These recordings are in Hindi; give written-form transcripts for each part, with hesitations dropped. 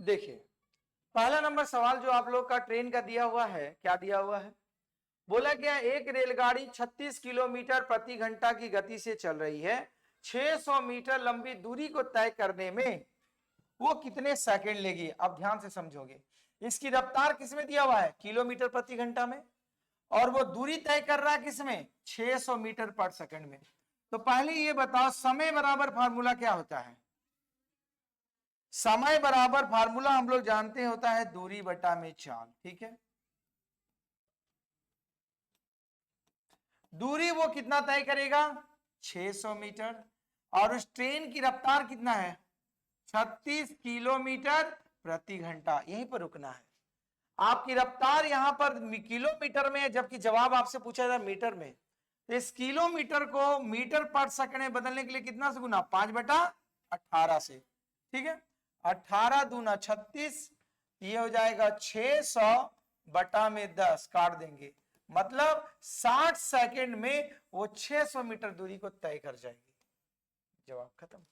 देखिए पहला नंबर सवाल जो आप लोग का ट्रेन का दिया हुआ है, क्या दिया हुआ है, बोला गया एक रेलगाड़ी 36 किलोमीटर प्रति घंटा की गति से चल रही है, 600 मीटर लंबी दूरी को तय करने में वो कितने सेकंड लेगी। अब ध्यान से समझोगे, इसकी रफ्तार किसमें दिया हुआ है, किलोमीटर प्रति घंटा में, और वो दूरी तय कर रहा है किसमें, 600 मीटर पर सेकंड में। तो पहले ये बताओ समय बराबर फार्मूला क्या होता है। समय बराबर फार्मूला हम लोग जानते हैं होता है दूरी बटा में चाल, ठीक है। दूरी वो कितना तय करेगा, 600 मीटर, और उस ट्रेन की रफ्तार कितना है, 36 किलोमीटर प्रति घंटा। यहीं पर रुकना है। आपकी रफ्तार यहां पर किलोमीटर में है, जबकि जवाब आपसे पूछा था मीटर में। इस किलोमीटर को मीटर पर सेकंड में बदलने के लिए कितना से गुना, 5/18 से, ठीक है। 18 दूना 36, ये हो जाएगा 600/10, काट देंगे, मतलब 60 सेकंड में वो 600 मीटर दूरी को तय कर जाएगी। जवाब खत्म।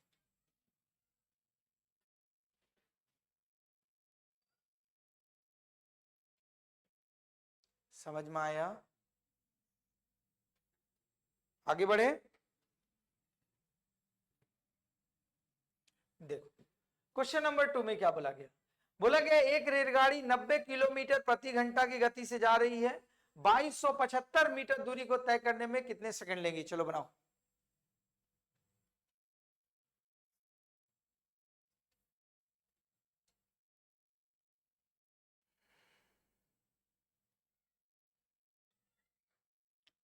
समझ में आया, आगे बढ़े। देखो क्वेश्चन नंबर 2 में क्या बोला गया, बोला गया एक रेलगाड़ी 90 किलोमीटर प्रति घंटा की गति से जा रही है, 2275 मीटर दूरी को तय करने में कितने सेकंड लेंगी। चलो बनाओ।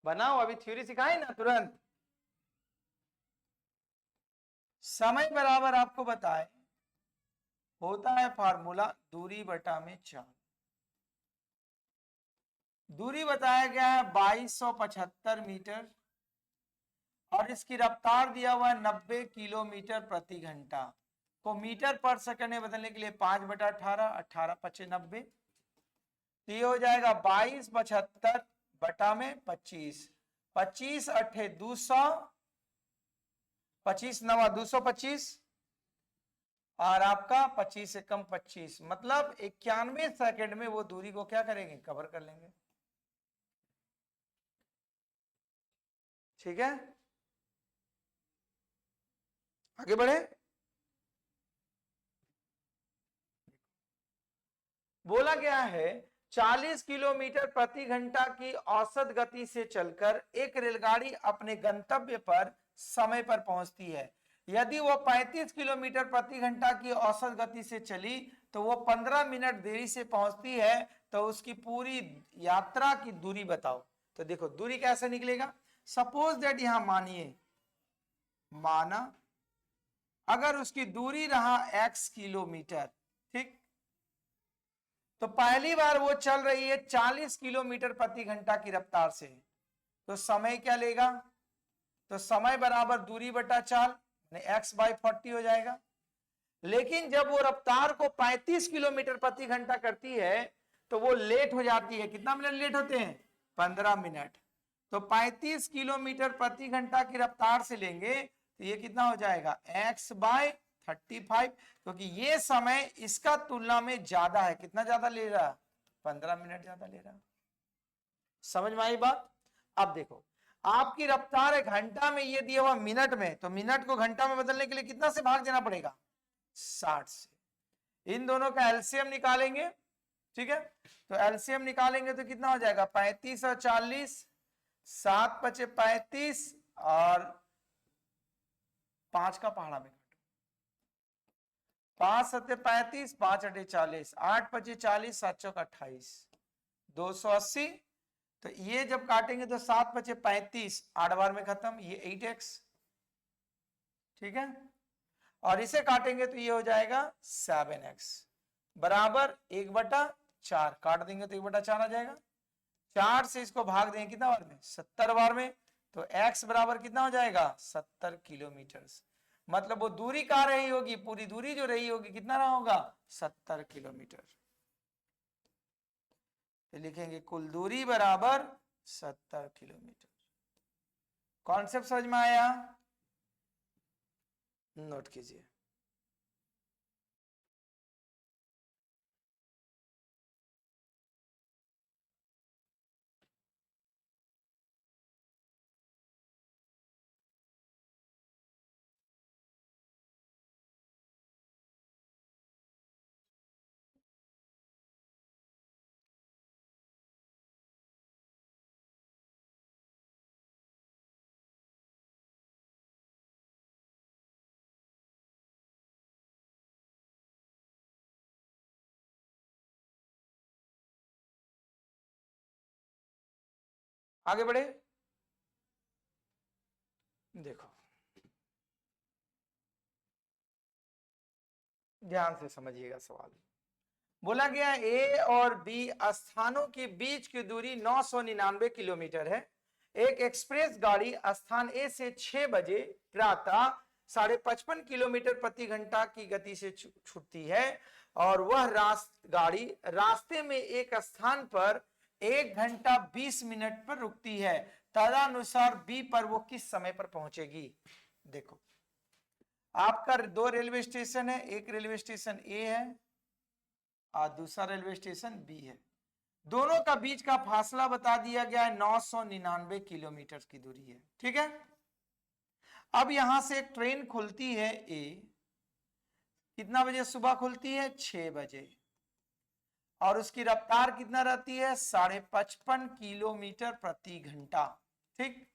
बनाओ, अभी थ्योरी सिखाए ना तुरंत। समय बराबर आपको बताए होता है फार्मूला दूरी बटा में चाल। दूरी बताया गया है 2275 मीटर, और इसकी रफ्तार दिया हुआ है 90 किलोमीटर प्रति घंटा को मीटर पर सेकंड में बदलने के लिए 5/18, 18×5 = 90, तो ये हो जाएगा 22/75/25, 25×8 = 200, 25×9 = 225, और आपका 25 से कम 25, मतलब 91 सेकंड में वो दूरी को क्या करेंगे, कवर कर लेंगे। ठीक है, आगे बढ़े। बोला गया है 40 किलोमीटर प्रति घंटा की औसत गति से चलकर एक रेलगाड़ी अपने गंतव्य पर समय पर पहुंचती है। यदि वो 35 किलोमीटर प्रति घंटा की औसत गति से चली तो वो 15 मिनट देरी से पहुंचती है, तो उसकी पूरी यात्रा की दूरी बताओ। तो देखो दूरी कैसे निकलेगा, सपोज दैट यहां माना अगर उसकी दूरी रहा x किलोमीटर, ठीक, तो पहली बार वो चल रही है 40 किलोमीटर प्रति घंटा की रफ्तार से, तो समय क्या लेगा, तो समय बराबर दूरी बटा चाल, x/40 हो जाएगा। लेकिन जब वो रफ्तार को 35 किलोमीटर प्रति घंटा करती है तो वो लेट हो जाती है। कितना मिनट लेट होते हैं, 15 मिनट। तो 35 किलोमीटर प्रति घंटा की रफ्तार से लेंगे तो ये कितना हो जाएगा, x/35, क्योंकि ये समय इसका तुलना में ज्यादा है। कितना ज्यादा ले रहा, 15 मिनट ज्यादा ले रहा। समझ में आई बात। अब देखो आपकी रफ्तार है घंटा में, ये दिया हुआ मिनट में, तो मिनट को घंटा में बदलने के लिए कितना से भाग देना पड़ेगा, 60 से। इन दोनों का एलसीएम निकालेंगे, ठीक है, तो एलसीएम निकालेंगे तो कितना हो जाएगा, 35 और 40, 7×5 = 35, और 5 का पहाड़ा में 5×7 = 35, 5×8 = 40, 8×5 = 40, 7×4 = 28, 280। तो ये जब काटेंगे तो 7×5 = 35, 8 बार में खत्म, ये 8x, ठीक है, और इसे काटेंगे तो ये हो जाएगा 7x बराबर 1/4, काट देंगे तो 1/4 आ जाएगा। 4 से इसको भाग देंगे कितना बार में, 70 बार में, तो x बराबर कितना हो जाएगा, 70 किलोमीटर। मतलब वो दूरी कहाँ रही होगी, पूरी दूरी जो रही होगी कितना रहा होगा, 70 किलोमीटर। तो लिखेंगे कुल दूरी बराबर 70 किलोमीटर। कॉन्सेप्ट समझ में आया, नोट कीजिए। आगे बढ़े, देखो ध्यान से समझिएगा सवाल। बोला गया ए और बी स्थानों के बीच की दूरी 999 किलोमीटर है। एक एक्सप्रेस गाड़ी स्थान ए से 6 बजे प्रातः 55.5 किलोमीटर प्रति घंटा की गति से छूटती है और वह गाड़ी रास्ते में एक स्थान पर 1 घंटा 20 मिनट पर रुकती है। तदनुसार बी पर वो किस समय पर पहुंचेगी। देखो आपका 2 रेलवे स्टेशन है, एक रेलवे स्टेशन ए है और दूसरा रेलवे स्टेशन बी है। दोनों का बीच का फासला बता दिया गया है 999 किलोमीटर की दूरी है। ठीक है, अब यहां से एक ट्रेन खुलती है ए, कितना बजे सुबह खुलती है, 6 बजे, और उसकी रफ्तार कितना रहती है, 55.5 किलोमीटर प्रति घंटा। ठीक,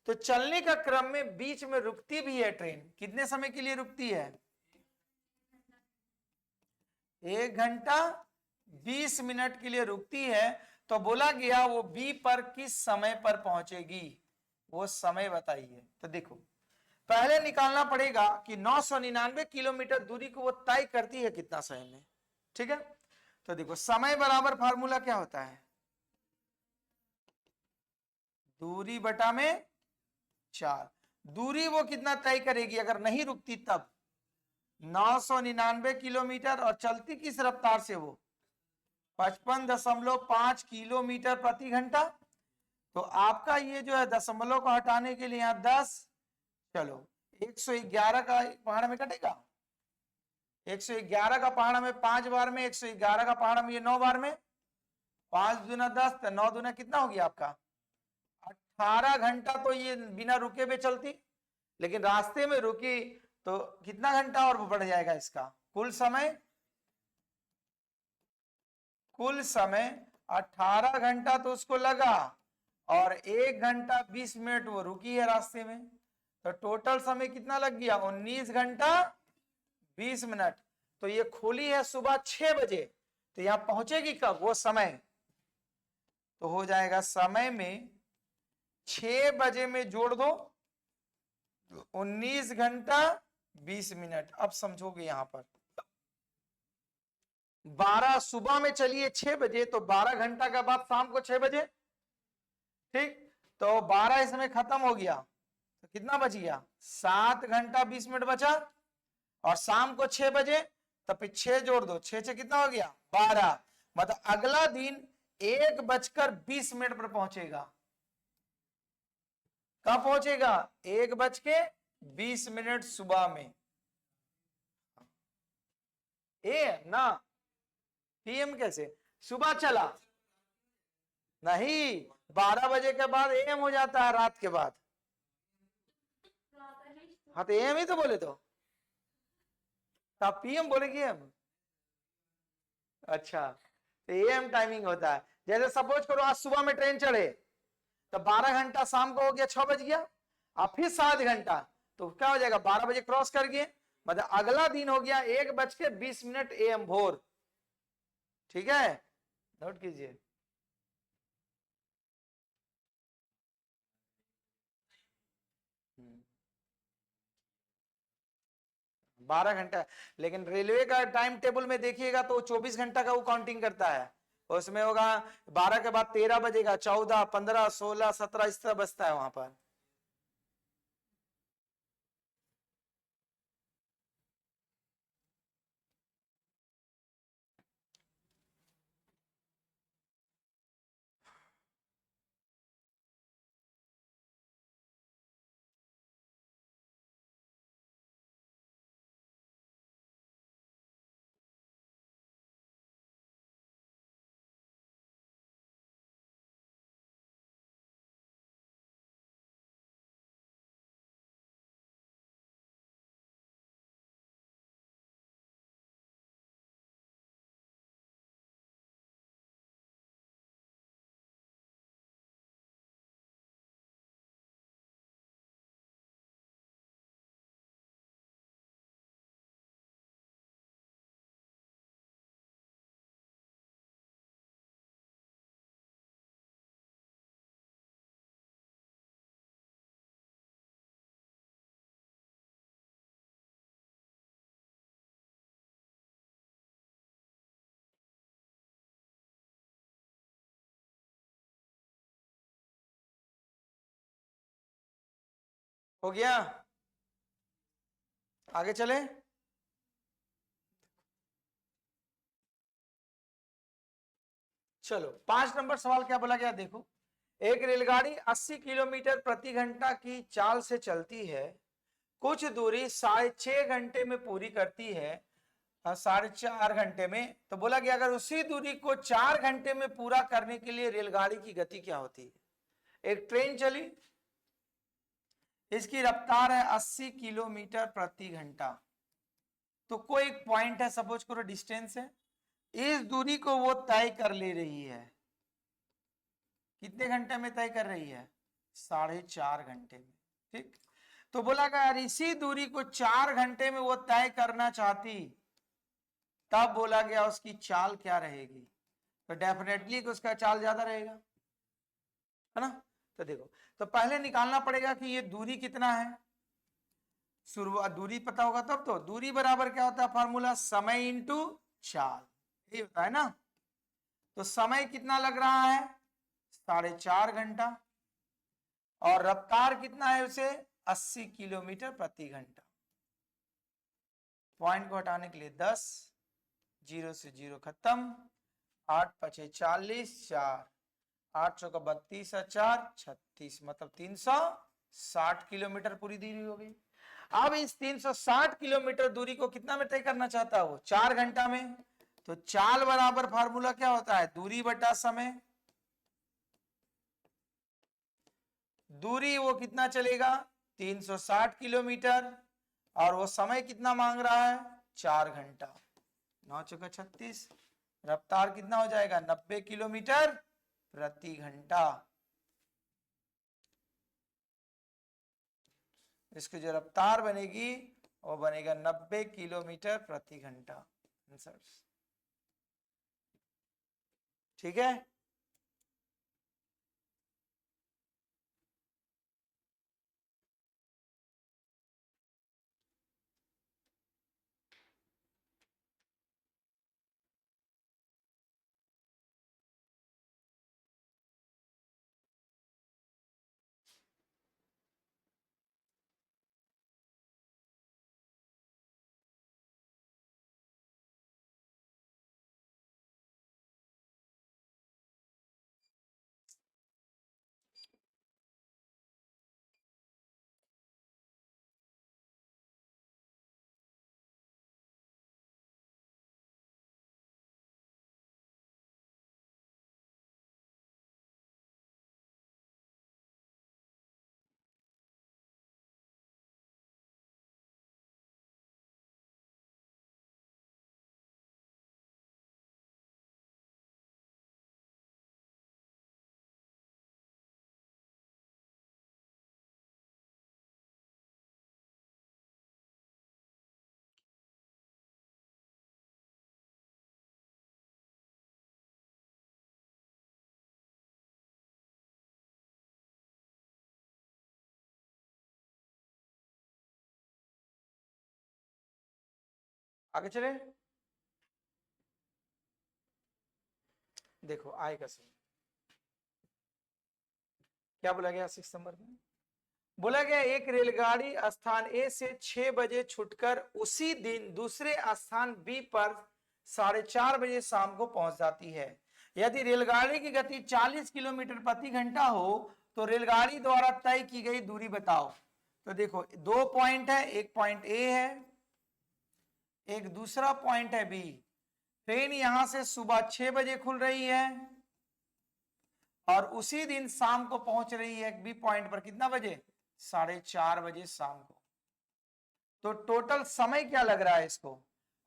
तो चलने का क्रम में बीच में रुकती भी है ट्रेन, कितने समय के लिए रुकती है, 1 घंटा 20 मिनट के लिए रुकती है। तो बोला गया वो बी पर किस समय पर पहुंचेगी, वो समय बताइए। तो देखो पहले निकालना पड़ेगा कि 999 किलोमीटर दूरी को वो तय करती है कितना समय में। ठीक है, तो देखो समय बराबर फार्मूला क्या होता है, दूरी बटा में 4। दूरी वो कितना तय करेगी अगर नहीं रुकती तब, 999 किलोमीटर, और चलती किस रफ्तार से, वो 55.5 किलोमीटर प्रति घंटा। तो आपका ये जो है दशमलव को हटाने के लिए यहाँ 10, चलो 111 का पहाड़ा में कटेगा, 111 का पहाड़ा में 5 बार में, 111 का पहाड़ा में ये 9 बार में, 5 दूना 10, तो 9 दूना कितना हो गया आपका 18 घंटा। तो ये बिना रुके हुए चलती, लेकिन रास्ते में रुकी तो कितना घंटा और बढ़ जाएगा इसका कुल समय, 18 घंटा तो उसको लगा और 1 घंटा 20 मिनट वो रुकी है रास्ते में, तो टोटल समय कितना लग गया, 19 घंटा 20 मिनट। तो ये खुली है सुबह 6 बजे, तो यहां पहुंचेगी कब, वो समय तो हो जाएगा समय में 6 बजे में जोड़ दो 19 घंटा 20 मिनट। अब समझोगे यहां पर 12 सुबह में चलिए 6 बजे, तो 12 घंटा के बाद शाम को 6 बजे। ठीक, तो 12 इसमें खत्म हो गया, तो कितना बच गया, 7 घंटा 20 मिनट बचा, और शाम को 6 बजे, तो फिर 6 जोड़ दो, 6 से कितना हो गया 12, मतलब अगला दिन 1:20 पर पहुंचेगा। कब पहुंचेगा, 1:20 सुबह में। ए ना, पीएम कैसे, सुबह चला नहीं, 12 बजे के बाद एम हो जाता है, रात के बाद। हाँ तो एम ही तो बोले, तो आप पीएम बोलेगी एम, अच्छा तो एम टाइमिंग होता है। जैसे सपोज करो आज सुबह में ट्रेन चढ़े, तो 12 घंटा शाम को हो गया, 6 बज गया, अब फिर 7 घंटा, तो क्या हो जाएगा 12 बजे क्रॉस कर गए, मतलब अगला दिन हो गया 1:20 एम भोर। ठीक है, नोट कीजिए। 12 घंटा, लेकिन रेलवे का टाइम टेबल में देखिएगा तो 24 घंटा का वो काउंटिंग करता है, उसमें होगा 12 के बाद 13 बजेगा, 14, 15, 16, 17 इस तरह बजता है वहां पर। हो गया, आगे चले। चलो 5 नंबर सवाल क्या बोला गया देखो, एक रेलगाड़ी 80 किलोमीटर प्रति घंटा की चाल से चलती है, कुछ दूरी 6.5 घंटे में पूरी करती है, 4.5 घंटे में। तो बोला गया अगर उसी दूरी को 4 घंटे में पूरा करने के लिए रेलगाड़ी की गति क्या होती है। एक ट्रेन चली, इसकी रफ्तार है 80 किलोमीटर प्रति घंटा। तो कोई एक पॉइंट है, सपोज करो डिस्टेंस है, इस दूरी को वो तय कर ले रही है, कितने घंटे में तय कर रही है, 4.5 घंटे में। ठीक, तो बोला गया यार इसी दूरी को 4 घंटे में वो तय करना चाहती, तब बोला गया उसकी चाल क्या रहेगी। तो डेफिनेटली उसका चाल ज्यादा रहेगा, है ना। तो देखो, तो पहले निकालना पड़ेगा कि ये दूरी कितना है, शुरुआत दूरी पता होगा तब तो। दूरी बराबर क्या होता है फॉर्मूला, समय इंटू चाल, ये होता है ना। तो समय कितना लग रहा है, 4.5 घंटा, और रफ्तार कितना है उसे, 80 किलोमीटर प्रति घंटा। पॉइंट को हटाने के लिए 10, 0 से 0 खत्म, 8 पचे 40, 4 8 चौका 32, 4 36, मतलब 360 किलोमीटर पूरी दूरी हो गई। अब इस 360 किलोमीटर दूरी को कितना में तय करना चाहता है वो, 4 घंटा में। तो चाल बराबर फार्मूला क्या होता है, दूरी बटा समय। दूरी वो कितना चलेगा, 360 किलोमीटर, और वो समय कितना मांग रहा है, 4 घंटा। 9 चौका 36, रफ्तार कितना हो जाएगा, 90 किलोमीटर प्रति घंटा। इसकी जो रफ्तार बनेगी वो बनेगा 90 किलोमीटर प्रति घंटा। आंसर ठीक है। आगे चले, देखो आएगा सही। क्या बोला गया 6 नंबर में, बोला गया एक रेलगाड़ी स्थान ए से 6 बजे छूटकर उसी दिन दूसरे स्थान बी पर 4:30 बजे शाम को पहुंच जाती है। यदि रेलगाड़ी की गति 40 किलोमीटर प्रति घंटा हो तो रेलगाड़ी द्वारा तय की गई दूरी बताओ। तो देखो 2 पॉइंट है, एक पॉइंट ए है, एक दूसरा पॉइंट है बी। ट्रेन यहां से सुबह 6 बजे खुल रही है और उसी दिन शाम को पहुंच रही है बी पॉइंट पर कितना बजे, 4:30 बजे शाम को। तो टोटल समय क्या लग रहा है इसको,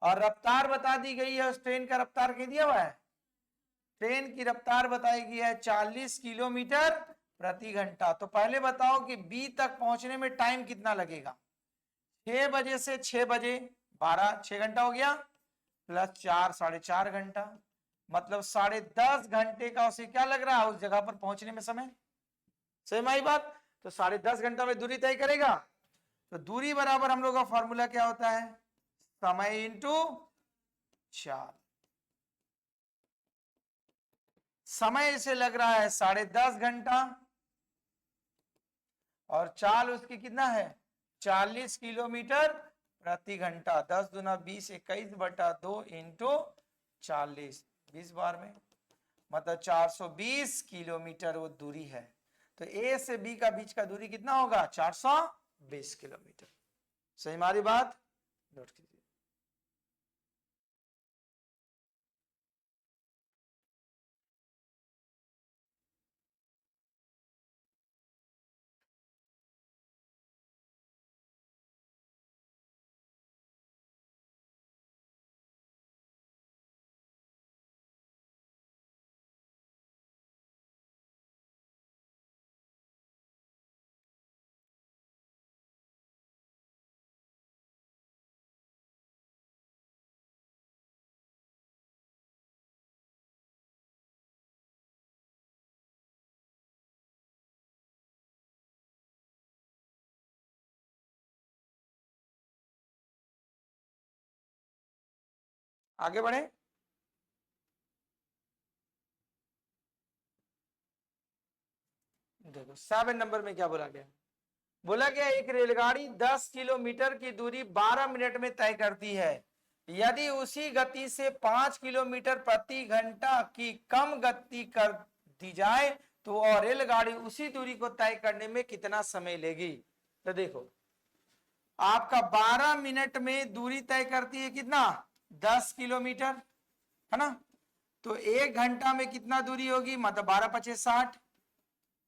और रफ्तार बता दी गई है, उस ट्रेन का रफ्तार कह दिया हुआ है। ट्रेन की रफ्तार बताई गई है 40 किलोमीटर प्रति घंटा। तो पहले बताओ कि बी तक पहुंचने में टाइम कितना लगेगा, 6 बजे से 6 बजे 12, 6 घंटा हो गया, प्लस 4, 4.5 घंटा, मतलब 10.5 घंटे का उसे क्या लग रहा है उस जगह पर पहुंचने में समय। सही आई बात। तो 10.5 घंटा में दूरी तय करेगा। तो दूरी बराबर हम लोग का फॉर्मूला क्या होता है, समय इंटू चाल। समय इसे लग रहा है 10.5 घंटा और चाल उसकी कितना है 40 किलोमीटर प्रति घंटा। 10 दूना 20, 21/2 इंटू 40, 20 बार में मतलब 420 किलोमीटर वो दूरी है। तो ए से बी का बीच का दूरी कितना होगा 420 किलोमीटर। सही हमारी बात नोट कीजिए। आगे बढ़े। देखो 7 नंबर में क्या बोला गया। बोला गया एक रेलगाड़ी 10 किलोमीटर की दूरी 12 मिनट में तय करती है। यदि उसी गति से 5 किलोमीटर प्रति घंटा की कम गति कर दी जाए तो वह रेलगाड़ी उसी दूरी को तय करने में कितना समय लेगी। तो देखो आपका 12 मिनट में दूरी तय करती है कितना 10 किलोमीटर है ना। तो 1 घंटा में कितना दूरी होगी मतलब 12×5 = 60।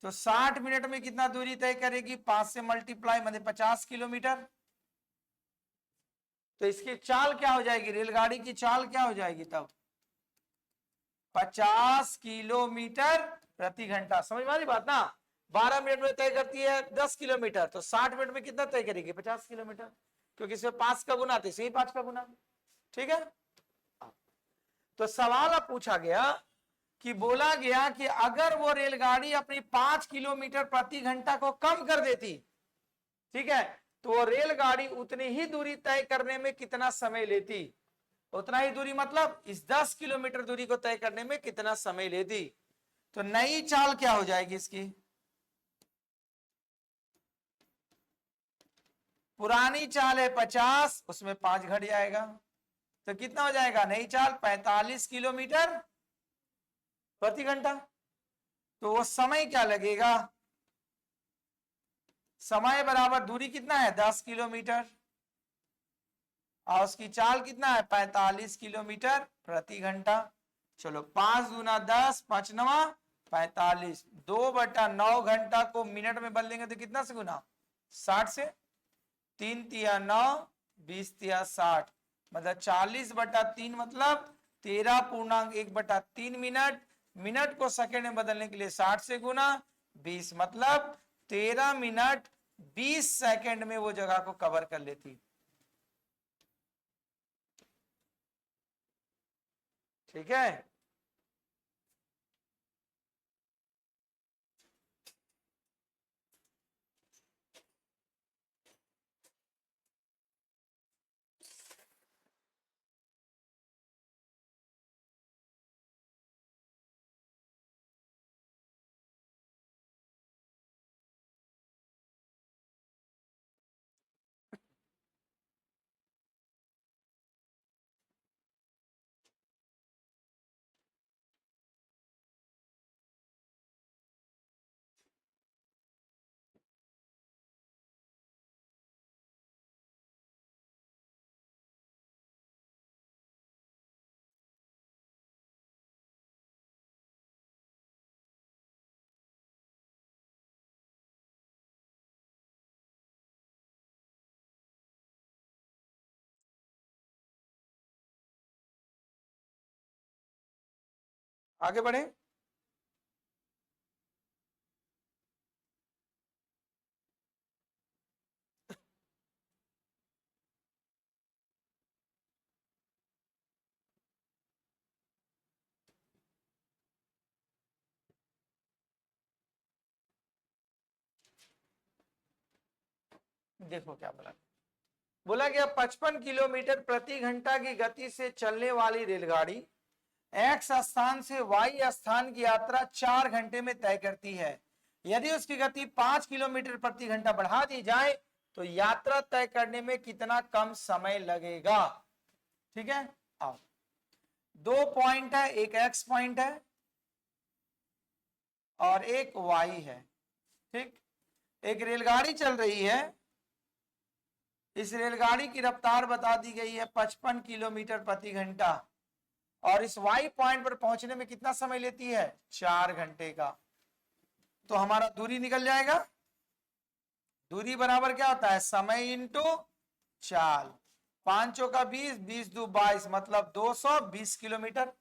तो 60 मिनट में कितना दूरी तय करेगी 5 से मल्टीप्लाई मतलब 50 किलोमीटर। तो इसकी चाल क्या हो जाएगी रेलगाड़ी की चाल क्या हो जाएगी तब 50 किलोमीटर प्रति घंटा। समझ में आ रही बात ना। 12 मिनट में तय करती है 10 किलोमीटर तो 60 मिनट में कितना तय करेगी 50 किलोमीटर क्योंकि इसमें 5 का गुना तो इसे 5 का गुना। ठीक है। तो सवाल अब पूछा गया कि बोला गया कि अगर वो रेलगाड़ी अपनी 5 किलोमीटर प्रति घंटा को कम कर देती ठीक है तो वो रेलगाड़ी उतनी ही दूरी तय करने में कितना समय लेती। उतना ही दूरी मतलब इस 10 किलोमीटर दूरी को तय करने में कितना समय लेती। तो नई चाल क्या हो जाएगी इसकी पुरानी चाल है 50 उसमें 5 घट जाएगा तो कितना हो जाएगा नई चाल 45 किलोमीटर प्रति घंटा। तो वो समय क्या लगेगा समय बराबर दूरी कितना है 10 किलोमीटर और उसकी चाल कितना है 45 किलोमीटर प्रति घंटा। चलो 5 दूना 10 5 नवा 45 2/9 घंटा को मिनट में बदलेंगे तो कितना से गुना 60 से 3 तिया 9 20 तिया 60 मतलब 40/3 मतलब 13.1/3 मिनट। मिनट को सेकंड में बदलने के लिए 60 से गुना 20 मतलब 13 मिनट 20 सेकंड में वो जगह को कवर कर लेती। ठीक है। आगे बढ़े। देखो क्या बोला बोला गया 55 किलोमीटर प्रति घंटा की गति से चलने वाली रेलगाड़ी एक्स स्थान से वाई स्थान की यात्रा 4 घंटे में तय करती है। यदि उसकी गति 5 किलोमीटर प्रति घंटा बढ़ा दी जाए तो यात्रा तय करने में कितना कम समय लगेगा। ठीक है, आओ, 2 पॉइंट है, एक एक्स पॉइंट है और एक वाई है। ठीक, एक रेलगाड़ी चल रही है, इस रेलगाड़ी की रफ्तार बता दी गई है 55 किलोमीटर प्रति घंटा और इस वाई पॉइंट पर पहुंचने में कितना समय लेती है, 4 घंटे का। तो हमारा दूरी निकल जाएगा, दूरी बराबर क्या होता है, समय इंटू चाल, 5 का 20, 20 दू 22, मतलब 220 किलोमीटर,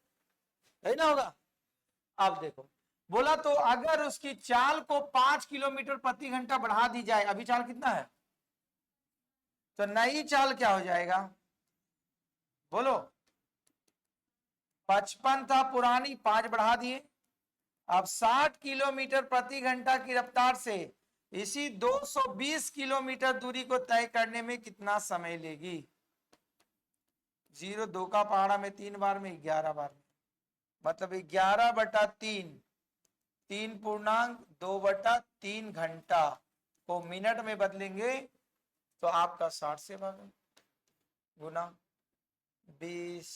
है ना होगा। अब देखो, बोला तो अगर उसकी चाल को 5 किलोमीटर प्रति घंटा बढ़ा दी जाए, अभी चाल कितना है, तो नई चाल क्या हो जाएगा, बोलो, 55 था पुरानी, 5 बढ़ा दिए, अब 60 किलोमीटर प्रति घंटा की रफ्तार से इसी 220 किलोमीटर दूरी को तय करने में कितना समय लेगी। 0 2 का पहाड़ा में 3 बार में 11 बार में, मतलब 11/3, 3.2/3 घंटा को मिनट में बदलेंगे तो आपका 60 से भागा गुना 20,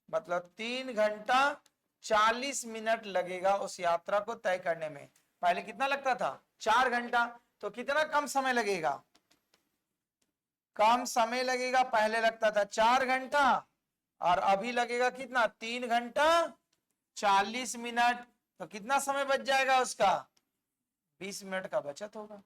मतलब 3 घंटा 40 मिनट लगेगा उस यात्रा को तय करने में। पहले कितना लगता था, 4 घंटा, तो कितना कम समय लगेगा, कम समय लगेगा। पहले लगता था 4 घंटा और अभी लगेगा कितना, 3 घंटा 40 मिनट, तो कितना समय बच जाएगा उसका, 20 मिनट का बचत होगा।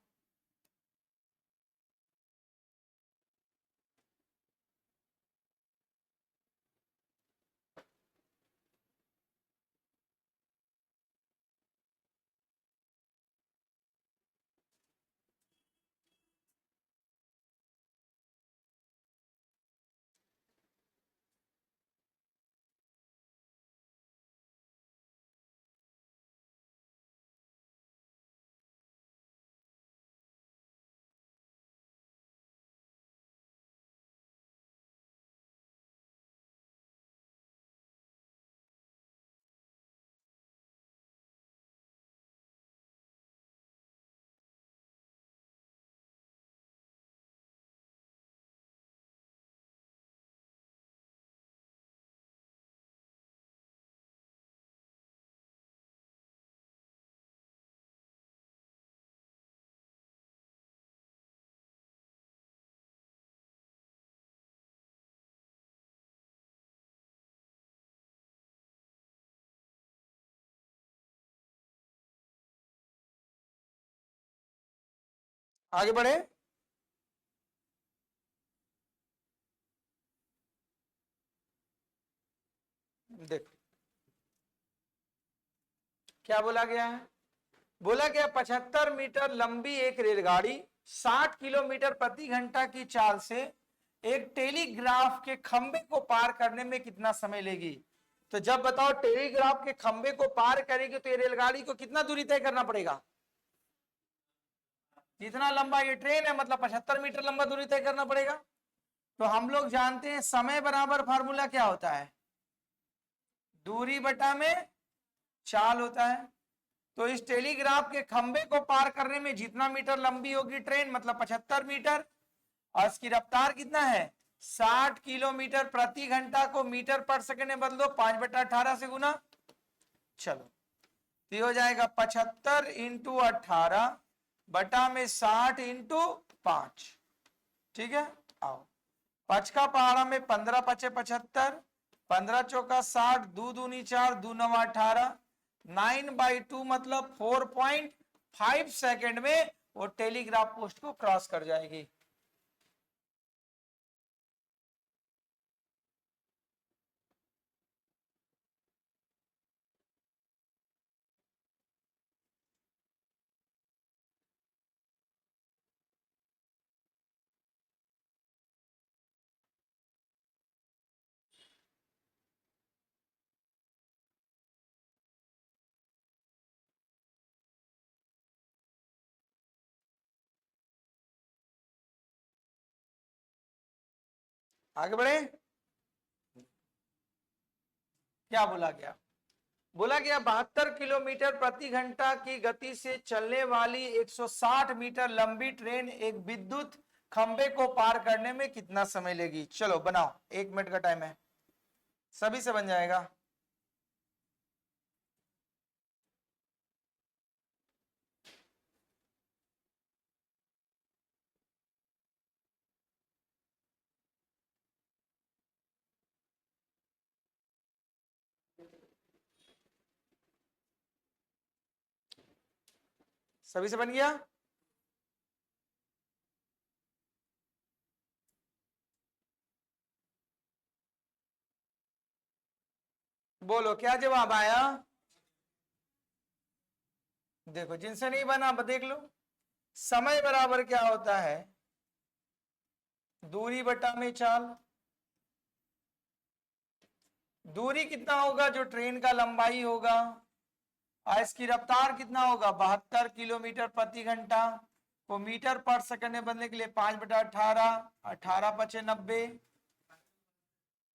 आगे बढ़े, देखो क्या बोला गया है, बोला गया 75 मीटर लंबी एक रेलगाड़ी 60 किलोमीटर प्रति घंटा की चाल से एक टेलीग्राफ के खंबे को पार करने में कितना समय लेगी। तो जब बताओ टेलीग्राफ के खंबे को पार करेगी तो ये रेलगाड़ी को कितना दूरी तय करना पड़ेगा, जितना लंबा ये ट्रेन है, मतलब 75 मीटर लंबा दूरी तय करना पड़ेगा। तो हम लोग जानते हैं समय बराबर फार्मूला क्या होता है, दूरी बटा में चाल होता है। तो इस टेलीग्राफ के खंबे को पार करने में जितना मीटर लंबी होगी ट्रेन, मतलब 75 मीटर, और इसकी रफ्तार कितना है, 60 किलोमीटर प्रति घंटा को मीटर पर सेकंड में बदलो, 5/18 से गुना, चलो तो हो जाएगा 75 इंटू 18 बटा में 60 इंटू 5। ठीक है, आओ, 5 का पहाड़ा में 15 पचे 75, 15 चौका 60, दू दूनी 4, दू नवा 18, 9/2 मतलब 4.5 सेकेंड में वो टेलीग्राफ पोस्ट को क्रॉस कर जाएगी। आगे बढ़े, क्या बोला गया, बोला गया 72 किलोमीटर प्रति घंटा की गति से चलने वाली 160 मीटर लंबी ट्रेन एक विद्युत खंबे को पार करने में कितना समय लेगी। चलो बनाओ, 1 मिनट का टाइम है, सभी से बन जाएगा। सभी से बन गया। बोलो क्या जवाब आया। देखो जिनसे नहीं बना देख लो। समय बराबर क्या होता है, दूरी बटा में चाल। दूरी कितना होगा, जो ट्रेन का लंबाई होगा, और इसकी रफ्तार कितना होगा 72 किलोमीटर प्रति घंटा को मीटर पर सेकंड में बदलने के लिए 5/18, 18×5 = 90,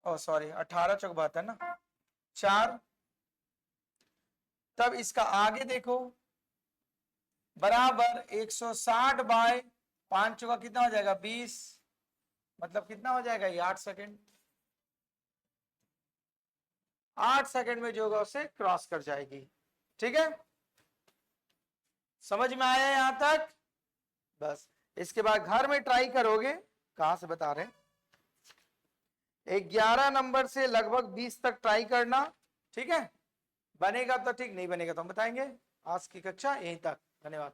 ओ सॉरी 18×4 = 72 ना, 4। तब इसका आगे देखो, बराबर 160/5 का कितना हो जाएगा 20, मतलब कितना हो जाएगा ये 8 सेकंड। 8 सेकंड में जो होगा उसे क्रॉस कर जाएगी। ठीक है, समझ में आया यहां तक। बस इसके बाद घर में ट्राई करोगे, कहां से बता रहे, 11 नंबर से लगभग 20 तक ट्राई करना। ठीक है, बनेगा तो ठीक, नहीं बनेगा तो हम बताएंगे। आज की कक्षा यहीं तक, धन्यवाद।